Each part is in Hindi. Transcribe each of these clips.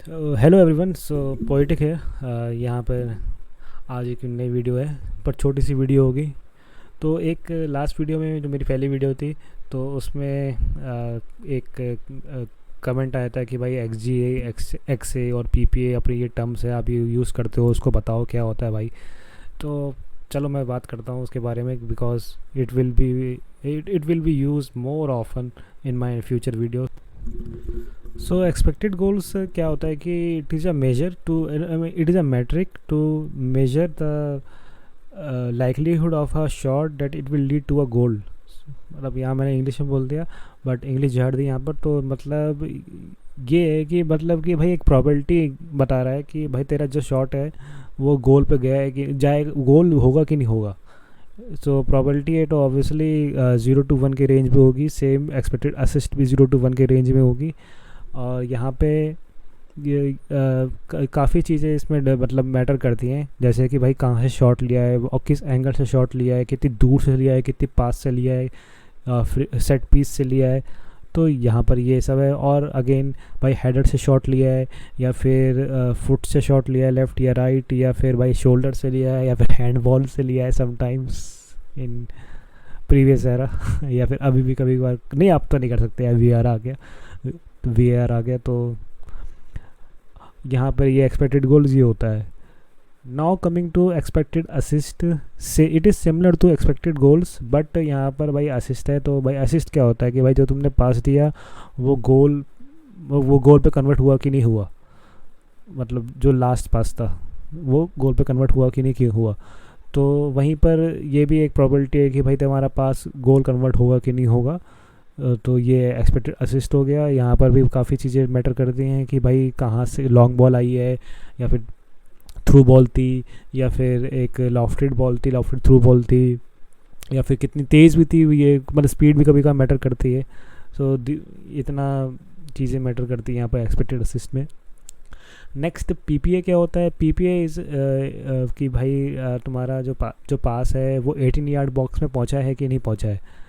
Hello everyone. सो पोएटिक है। यहाँ पर आज एक नई वीडियो है, पर छोटी सी वीडियो होगी। तो एक लास्ट वीडियो में जो मेरी पहली वीडियो थी, तो उसमें एक कमेंट आया था कि भाई एक्स जी ए एक्स ए और पी पी ए अपनी ये टर्म्स है, आप ये यूज़ करते हो, उसको बताओ क्या होता है भाई। तो चलो मैं बात करता हूँ उसके बारे में, because it will be use more often in my future video. So expected goals क्या होता है कि it is a measure to it is a metric to measure the likelihood of a shot that it will lead to a goal. मतलब यहाँ मैंने इंग्लिश में बोल दिया, बट इंग्लिश झाड़ दी यहाँ पर। तो मतलब ये है कि मतलब कि भाई एक प्रॉबिलिटी बता रहा है कि भाई तेरा जो शॉट है वो गोल पे गया है कि जाए, गोल होगा कि नहीं होगा। सो प्रॉबिलिटी है तो ऑब्वियसली 0 to 1 के रेंज में होगी। सेम एक्सपेक्टेड असिस्ट भी 0 to 1 के रेंज में होगी। और यहाँ पे ये काफ़ी चीज़ें इसमें मतलब मैटर करती हैं, जैसे कि भाई कहाँ से शॉट लिया है और किस एंगल से शॉट लिया है, कितनी दूर से लिया है, कितनी पास से लिया है, सेट पीस से लिया है। तो यहाँ पर ये सब है। और अगेन भाई हेडर से शॉट लिया है या फिर फुट से शॉट लिया है, लेफ़्ट या राइट, या फिर भाई शोल्डर से लिया है या फिर हैंड बॉल से लिया है समटाइम्स इन प्रीवियस एरा या फिर अभी भी कभी कभार। नहीं, आप तो नहीं कर सकते, वी आर आ गया, वी आर आ गया। तो यहाँ पर ये एक्सपेक्टेड गोल्स ये होता है। Now coming to expected assist, say it is similar to expected goals, but यहाँ पर भाई असिस्ट है। तो भाई असिस्ट क्या होता है कि भाई जो तुमने पास दिया वो गोल वो गोल पे कन्वर्ट हुआ कि नहीं हुआ। मतलब जो लास्ट पास था वो गोल पे कन्वर्ट हुआ कि नहीं कि हुआ। तो वहीं पर ये भी एक प्रॉबिलिटी है कि भाई तुम्हारा पास गोल कन्वर्ट होगा कि नहीं होगा। तो ये एक्सपेक्टेड असिस्ट हो गया। यहाँ पर भी काफ़ी चीज़ें मैटर करती हैं कि भाई कहाँ से लॉन्ग बॉल आई है, या फिर थ्रू बॉल थी, या फिर एक लॉफ्टेड बॉल थी, लॉफ्टेड थ्रू बॉल थी, या फिर कितनी तेज़ भी थी ये, मतलब स्पीड भी कभी कभी मैटर करती है। सो इतना चीज़ें मैटर करती हैं यहाँ पर एक्सपेक्टेड असिस्ट में। नेक्स्ट पीपीए क्या होता है। पीपीए इज़ कि भाई तुम्हारा जो पास है वो 18 यार्ड बॉक्स में पहुँचा है कि नहीं पहुँचा है।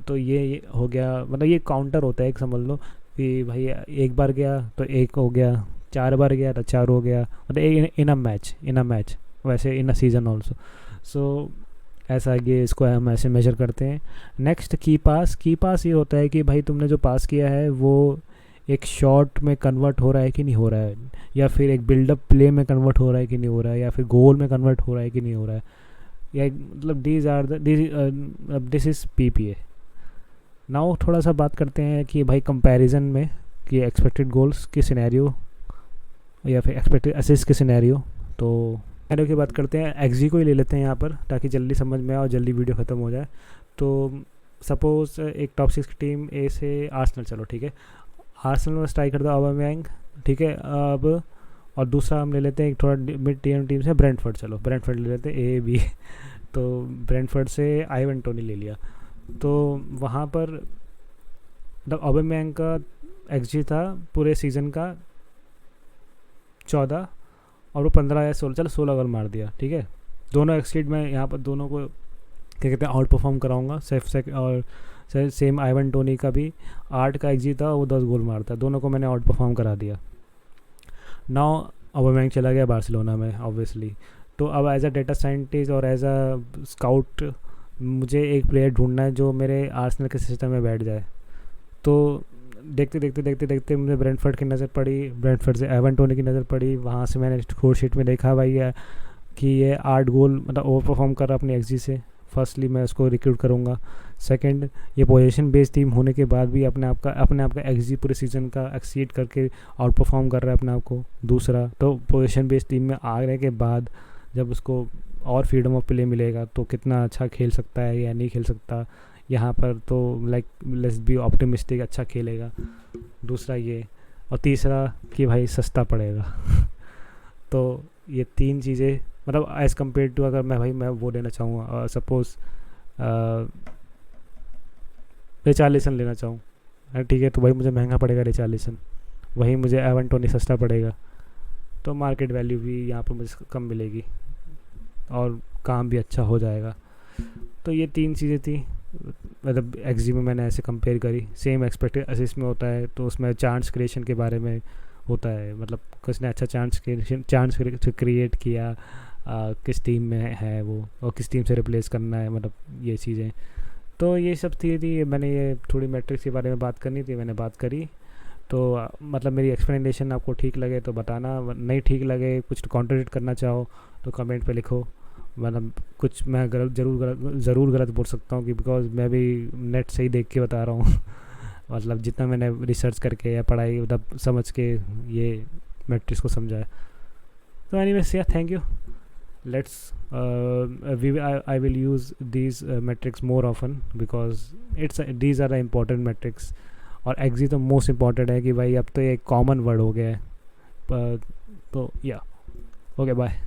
तो ये हो गया, मतलब ये काउंटर होता है एक, समझ लो कि भाई एक बार गया तो एक हो गया, 4 बार गया तो 4 हो गया, मतलब इन अ मैच वैसे इन अ सीज़न ऑल्सो। सो ऐसा ये इसको हम ऐसे मेजर करते हैं। नेक्स्ट की पास ये होता है कि भाई तुमने जो पास किया है वो एक शॉट में कन्वर्ट हो रहा है कि नहीं हो रहा है, या फिर एक बिल्डअप प्ले में कन्वर्ट हो रहा है कि नहीं हो रहा है, या फिर गोल में कन्वर्ट हो रहा है कि नहीं हो रहा है। या मतलब दिस इज़ पीपीए। नाउ थोड़ा सा बात करते हैं कि भाई कंपैरिजन में कि एक्सपेक्टेड गोल्स के सिनेरियो या फिर एक्सपेक्टेड असिस्ट के सिनेरियो। तो सिनेरियो की बात करते हैं, एक्सजी को ही ले लेते हैं यहाँ पर ताकि जल्दी समझ में आए और जल्दी वीडियो ख़त्म हो जाए। तो सपोज़ एक टॉप 6 टीम ए से आर्सेनल, चलो ठीक है, आर्सेनल में स्ट्राइकर था ऑबामेयांग, ठीक है। अब और दूसरा हम ले लेते हैं एक थोड़ा मिड टीम टीम से ब्रेंटफोर्ड, चलो ब्रेंटफोर्ड ले लेते हैं ए बी तो ब्रेंटफोर्ड से आइवन टोनी ले लिया। तो वहाँ पर मतलब ऑबामेयांग का एक्सजी था पूरे सीज़न का 14, और वो 15 या 16, चलो 16 गोल मार दिया, ठीक है। दोनों एक्ससीड में यहाँ पर दोनों को क्या कहते हैं आउट परफॉर्म कराऊंगा। और सेम आइवन टोनी का भी 8 का एक्सजी था, वो 10 गोल मारता, दोनों को मैंने आउट परफॉर्म करा दिया। नाउ ऑबामेयांग चला गया बार्सिलोना में ऑब्वियसली। तो अब एज अ डेटा साइंटिस्ट और एज अ स्काउट मुझे एक प्लेयर ढूंढना है जो मेरे आर्सेनल के सिस्टम में बैठ जाए। तो देखते देखते देखते देखते मुझे ब्रेंटफोर्ड की नज़र पड़ी, ब्रेंटफोर्ड से एवन टोनी की नज़र पड़ी। वहाँ से मैंने स्कोर शीट में देखा भाई कि ये 8 गोल मतलब ओवर परफॉर्म कर रहा अपनी एक्सजी से। फर्स्टली मैं उसको रिक्रूट करूँगा। सेकंड, ये पोजीशन बेस्ड टीम होने के बाद भी अपने आप का एक्सजी पूरे सीज़न का एक्सीड करके आउट परफॉर्म कर रहा है अपने आप को। दूसरा, तो पोजीशन बेस्ड टीम में आने के बाद जब उसको और फ्रीडम ऑफ प्ले मिलेगा तो कितना अच्छा खेल सकता है या नहीं खेल सकता यहाँ पर। तो लाइक लेट्स बी ऑप्टिमिस्टिक, अच्छा खेलेगा। दूसरा ये, और तीसरा कि भाई सस्ता पड़ेगा तो ये 3 चीज़ें मतलब एज़ कम्पेयर टू, अगर मैं वो लेना चाहूँगा सपोज़ रिचार्लिसन लेना चाहूँ, ठीक है, तो भाई मुझे महंगा पड़ेगा रिचार्लिसन। वहीं मुझे एवन टोनी सस्ता पड़ेगा, तो मार्केट वैल्यू भी यहाँ पर मुझे कम मिलेगी और काम भी अच्छा हो जाएगा। तो ये 3 चीज़ें थी, मतलब एक्सजी में मैंने ऐसे कंपेयर करी। सेम एक्सपेक्टेड असिस्ट में होता है, तो उसमें चांस क्रिएशन के बारे में होता है, मतलब किसने अच्छा चांस क्रिएट किया, किस टीम में है वो और किस टीम से रिप्लेस करना है, मतलब ये चीज़ें। तो ये सब थी मैंने ये थोड़ी मैट्रिक्स के बारे में बात करनी थी, मैंने बात करी। तो मतलब मेरी एक्सप्लेनेशन आपको ठीक लगे तो बताना, नहीं ठीक लगे, कुछ कॉन्ट्रडिक्ट करना चाहो तो कमेंट पे लिखो। मतलब कुछ मैं ज़रूर गलत बोल सकता हूँ कि बिकॉज मैं भी नेट से ही देख के बता रहा हूँ मतलब जितना मैंने रिसर्च करके या पढ़ाई मतलब समझ के ये मैट्रिक्स को समझा है। तो एनीवेज, या thank you. let's I will use these metrics more often because these are the important metrics। और एक्जी तो मोस्ट इम्पॉर्टेंट है कि भाई अब तो ये कॉमन वर्ड हो गया है। तो या ओके, बाय।